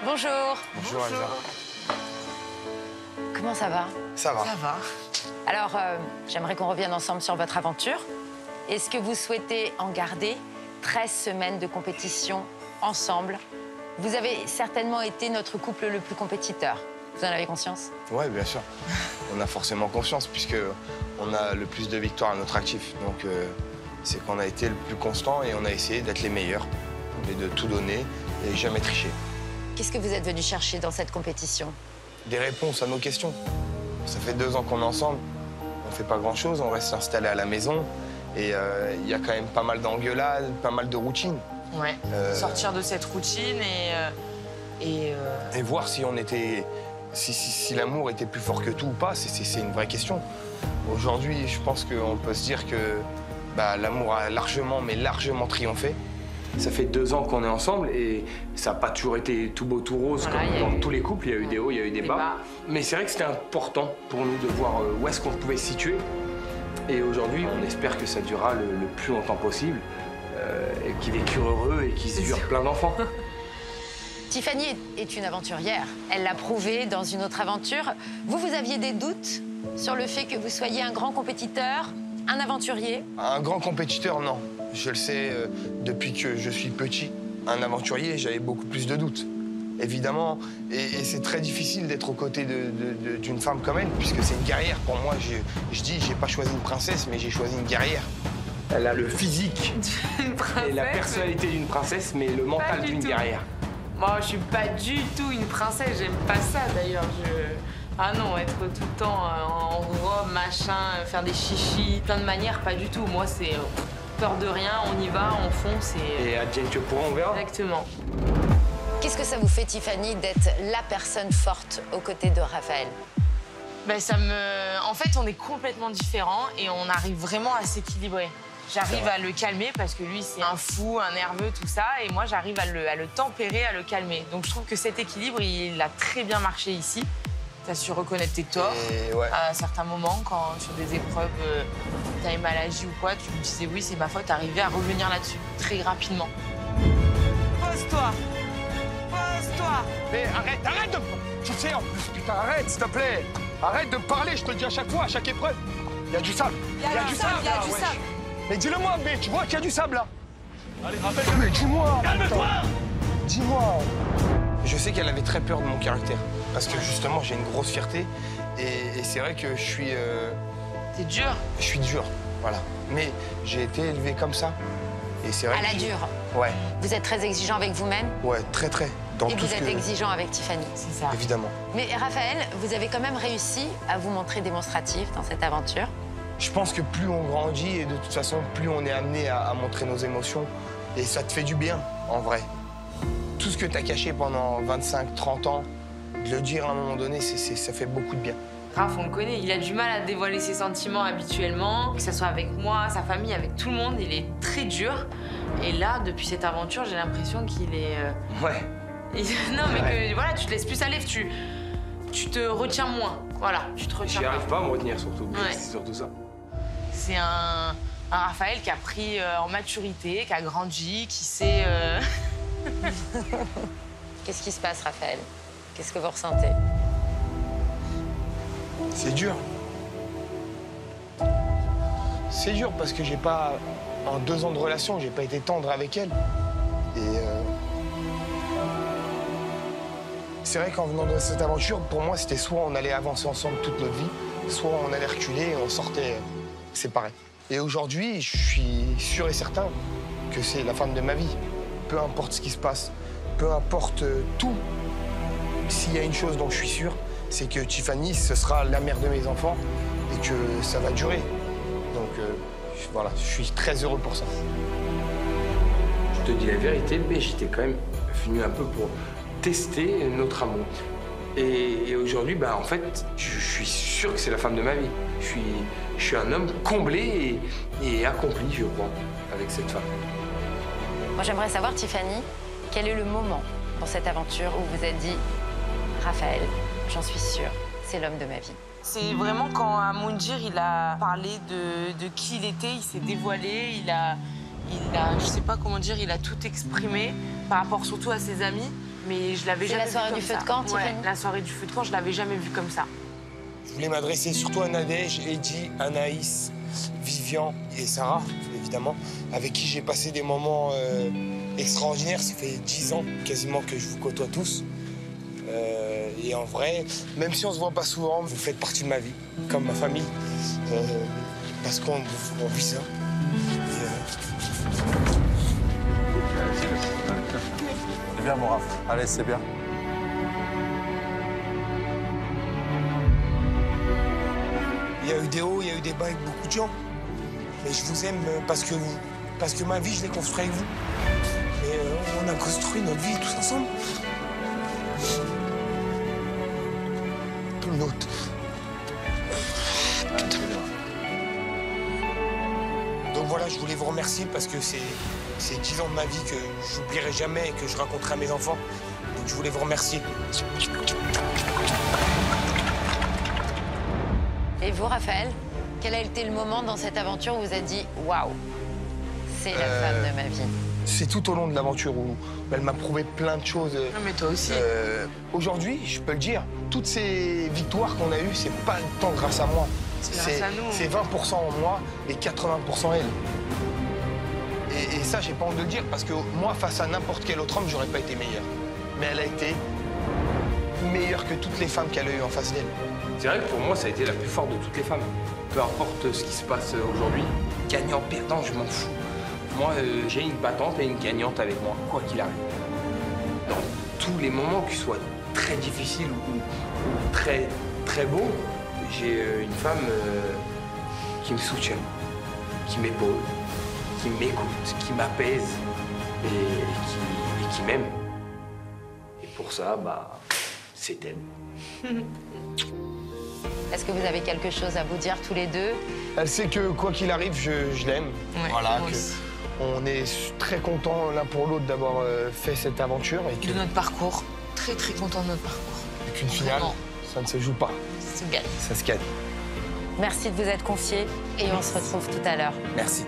Bonjour. Bonjour Elsa. Comment ça va? Ça va. Ça va. Alors, j'aimerais qu'on revienne ensemble sur votre aventure. Est-ce que vous souhaitez en garder 13 semaines de compétition ensemble? Vous avez certainement été notre couple le plus compétiteur. Vous en avez conscience? Ouais, bien sûr. On a forcément confiance puisque on a le plus de victoires à notre actif. Donc, c'est qu'on a été le plus constant et on a essayé d'être les meilleurs et de tout donner et jamais tricher. Qu'est-ce que vous êtes venu chercher dans cette compétition? Des réponses à nos questions. Ça fait 2 ans qu'on est ensemble. On fait pas grand-chose, on reste installé à la maison. Et il y a quand même pas mal d'engueulades, pas mal de routines. Ouais. Sortir de cette routine et voir si on était... Si l'amour était plus fort que tout ou pas, c'est une vraie question. Aujourd'hui, je pense qu'on peut se dire que l'amour a largement, mais largement triomphé. Ça fait 2 ans qu'on est ensemble et ça n'a pas toujours été tout beau, tout rose, voilà, comme dans tous les couples. Il y a eu des hauts, il y a eu des bas. Mais c'est vrai que c'était important pour nous de voir où est-ce qu'on pouvait se situer. Et aujourd'hui, on espère que ça durera le plus longtemps possible, et qu'ils vécurent heureux et qu'ils eurent plein d'enfants. Tiffany est une aventurière. Elle l'a prouvé dans une autre aventure. Vous aviez des doutes sur le fait que vous soyez un grand compétiteur, un aventurier? Un grand compétiteur, non. Je le sais depuis que je suis petit. Un aventurier, j'avais beaucoup plus de doutes, évidemment. Et c'est très difficile d'être aux côtés d'une femme comme elle, puisque c'est une guerrière. Pour moi, je dis, j'ai pas choisi une princesse, mais j'ai choisi une guerrière. Elle a le physique et la personnalité d'une princesse, mais le mental d'une guerrière. Moi, je suis pas du tout une princesse, j'aime pas ça d'ailleurs. Ah non, être tout le temps en robe, machin, faire des chichis, plein de manières, pas du tout. Moi, c'est peur de rien, on y va, on fonce et advienne que pourra, on verra. Exactement. Qu'est-ce que ça vous fait, Tiffany, d'être la personne forte aux côtés de Raphaël? En fait, on est complètement différents et on arrive vraiment à s'équilibrer. J'arrive à le calmer parce que lui, c'est un fou, un nerveux, tout ça. Et moi, j'arrive à le tempérer, à le calmer. Donc, je trouve que cet équilibre, il a très bien marché ici. Tu as su reconnaître tes torts. Ouais. À certains moments, quand sur des épreuves, tu as mal agi ou quoi, tu me disais oui, c'est ma faute. Arriver à revenir là-dessus très rapidement. Pose-toi. Pose-toi. Mais arrête de... Tu sais, en plus, putain, arrête, s'il te plaît. Arrête de parler, je te le dis à chaque fois, à chaque épreuve. Il y a du sable. Il y a du sable, il y a du sable. Mais dis-le-moi, mais tu vois qu'il y a du sable, là. Allez, rappelle-le. Mais dis-moi. Calme-toi. Dis-moi. Je sais qu'elle avait très peur de mon caractère, parce que justement, j'ai une grosse fierté. Et c'est vrai que je suis... T'es dur. Je suis dur, voilà. Mais j'ai été élevé comme ça. Et c'est vrai À la dure. Ouais. Vous êtes très exigeant avec vous-même? Ouais, très. Dans et tout vous êtes exigeant avec Tiffany? C'est ça. Évidemment. Mais Raphaël, vous avez quand même réussi à vous montrer démonstratif dans cette aventure. Je pense que plus on grandit et de toute façon, plus on est amené à montrer nos émotions. Et ça te fait du bien, en vrai. Tout ce que tu as caché pendant 25, 30 ans, de le dire à un moment donné, ça fait beaucoup de bien. Raph, on le connaît, il a du mal à dévoiler ses sentiments habituellement, que ce soit avec moi, sa famille, avec tout le monde, il est très dur. Et là, depuis cette aventure, j'ai l'impression qu'il est... Ouais. Non, mais que voilà, tu te laisses plus aller, tu te retiens moins. Voilà, tu te retiens. J'y arrive pas à me retenir, surtout. Ouais. C'est surtout ça. C'est un Raphaël qui a pris en maturité, qui a grandi, qui sait... Qu'est-ce qui se passe, Raphaël? Qu'est-ce que vous ressentez? C'est dur. C'est dur parce que j'ai pas... En 2 ans de relation, j'ai pas été tendre avec elle. Et... C'est vrai qu'en venant de cette aventure, pour moi, c'était soit on allait avancer ensemble toute notre vie, soit on allait reculer et on sortait séparés. Et aujourd'hui, je suis sûr et certain que c'est la femme de ma vie. Peu importe ce qui se passe, peu importe tout. S'il y a une chose dont je suis sûr, c'est que Tiffany, ce sera la mère de mes enfants et que ça va durer. Donc voilà, je suis très heureux pour ça. Je te dis la vérité, mais j'étais quand même venu un peu pour tester notre amour. Et aujourd'hui, en fait, je suis sûr que c'est la femme de ma vie. Je suis un homme comblé et accompli, je crois, avec cette femme. Moi, j'aimerais savoir, Tiffany, quel est le moment dans cette aventure où vous vous êtes dit « Raphaël, j'en suis sûre, c'est l'homme de ma vie ». C'est vraiment quand Amoundjir, il a parlé de qui il était, il s'est dévoilé, je sais pas comment dire, il a tout exprimé par rapport surtout à ses amis. mais je l'avais C'est jamais la soirée vu comme du feu ça. de camp, Ouais, Tiffany la soirée du feu de camp, je l'avais jamais vu comme ça. Je voulais m'adresser surtout à Nadège, Eddy, Anaïs, Vivian et Sarah, évidemment, avec qui j'ai passé des moments extraordinaires. Ça fait 10 ans quasiment que je vous côtoie tous. Et en vrai, même si on se voit pas souvent, vous faites partie de ma vie, comme ma famille, parce qu'on vit ça. C'est bien, mon Raph. Allez, c'est bien. Il y a eu des hauts, il y a eu des bas avec beaucoup de gens. Mais je vous aime parce que ma vie, je l'ai construite avec vous. Et on a construit notre vie tous ensemble. L'autre. Putain. Donc voilà, je voulais vous remercier parce que c'est 10 ans de ma vie que j'oublierai jamais et que je raconterai à mes enfants. Donc je voulais vous remercier. Et vous, Raphaël, quel a été le moment dans cette aventure où vous avez dit « Waouh, c'est la femme de ma vie » C'est tout au long de l'aventure où elle m'a prouvé plein de choses. Non, mais toi aussi. Aujourd'hui, je peux le dire, toutes ces victoires qu'on a eues, c'est pas tant grâce à moi. C'est grâce à nous. C'est 20% moi et 80% elle. Et ça, j'ai pas honte de le dire parce que moi, face à n'importe quel autre homme, j'aurais pas été meilleur. Mais elle a été meilleure que toutes les femmes qu'elle a eues en face d'elle. C'est vrai que pour moi, ça a été la plus forte de toutes les femmes. Peu importe ce qui se passe aujourd'hui, gagnant, perdant, je m'en fous. Moi, j'ai une battante et une gagnante avec moi, quoi qu'il arrive. Dans tous les moments, qu'ils soient très difficiles ou très, très beaux, j'ai une femme qui me soutient, qui m'épaule, qui m'écoute, qui m'apaise et qui m'aime. Et pour ça, bah, c'est elle. Est-ce que vous avez quelque chose à vous dire tous les deux? Elle sait que quoi qu'il arrive, je l'aime. Ouais, Voilà, moi que aussi. on est très contents l'un pour l'autre d'avoir fait cette aventure et De notre parcours. Très, très content de notre parcours. qu'une finale, Vraiment. ça ne se joue pas, C'est gagne. ça se gagne. Merci de vous être confiés et on se retrouve tout à l'heure. Merci.